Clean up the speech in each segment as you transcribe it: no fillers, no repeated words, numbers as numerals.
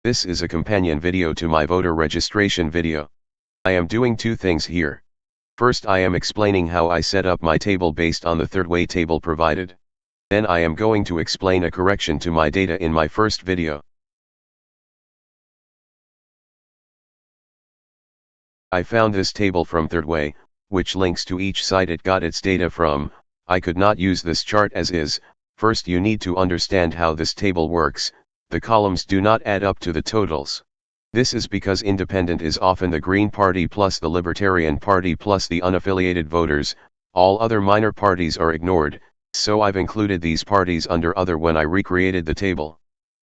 This is a companion video to my voter registration video. I am doing two things here. First, I am explaining how I set up my table based on the Thirdway table provided. Then I am going to explain a correction to my data in my first video. I found this table from Thirdway, which links to each site it got its data from. I could not use this chart as is. First, you need to understand how this table works. The columns do not add up to the totals. This is because independent is often the Green Party plus the Libertarian Party plus the unaffiliated voters. All other minor parties are ignored, so I've included these parties under other when I recreated the table.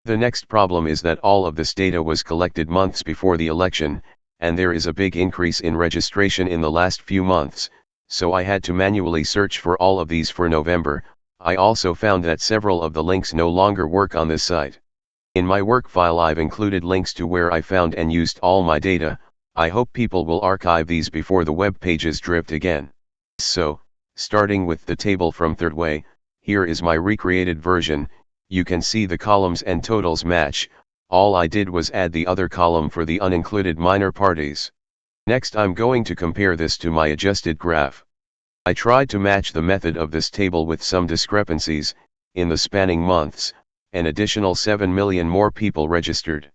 The next problem is that all of this data was collected months before the election, and there is a big increase in registration in the last few months, so I had to manually search for all of these for November. I also found that several of the links no longer work on this site. In my work file I've included links to where I found and used all my data. I hope people will archive these before the web pages drift again. So, starting with the table from Thirdway, here is my recreated version. You can see the columns and totals match. All I did was add the other column for the unincluded minor parties. Next I'm going to compare this to my adjusted graph. I tried to match the method of this table with some discrepancies. In the spanning months, an additional 7 million more people registered.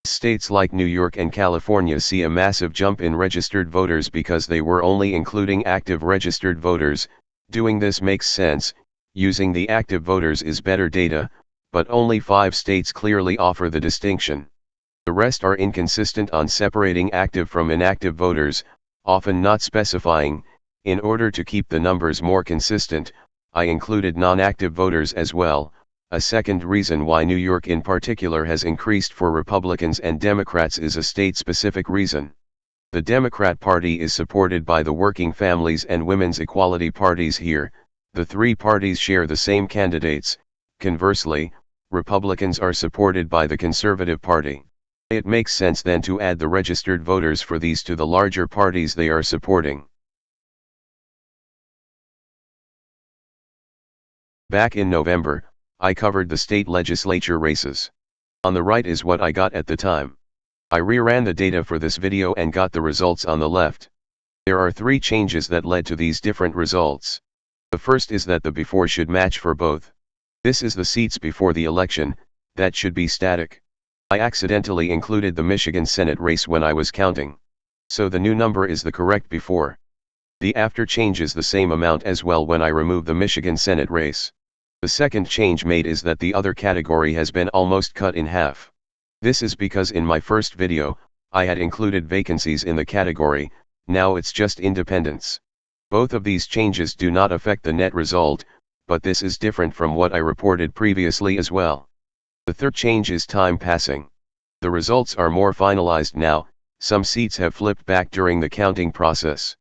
States like New York and California see a massive jump in registered voters because they were only including active registered voters. Doing this makes sense. Using the active voters is better data, but only 5 states clearly offer the distinction. The rest are inconsistent on separating active from inactive voters, often not specifying. In order to keep the numbers more consistent, I included non-active voters as well. A second reason why New York in particular has increased for Republicans and Democrats is a state-specific reason. The Democrat Party is supported by the Working Families and Women's Equality parties here. The three parties share the same candidates. Conversely, Republicans are supported by the Conservative Party. It makes sense then to add the registered voters for these to the larger parties they are supporting. Back in November, I covered the state legislature races. On the right is what I got at the time. I reran the data for this video and got the results on the left. There are 3 changes that led to these different results. The first is that the before should match for both. This is the seats before the election, that should be static. I accidentally included the Michigan Senate race when I was counting. So the new number is the correct before. The after change is the same amount as well when I remove the Michigan Senate race. The second change made is that the other category has been almost cut in half. This is because in my first video, I had included vacancies in the category. Now it's just independents. Both of these changes do not affect the net result, but this is different from what I reported previously as well. The third change is time passing. The results are more finalized now. Some seats have flipped back during the counting process.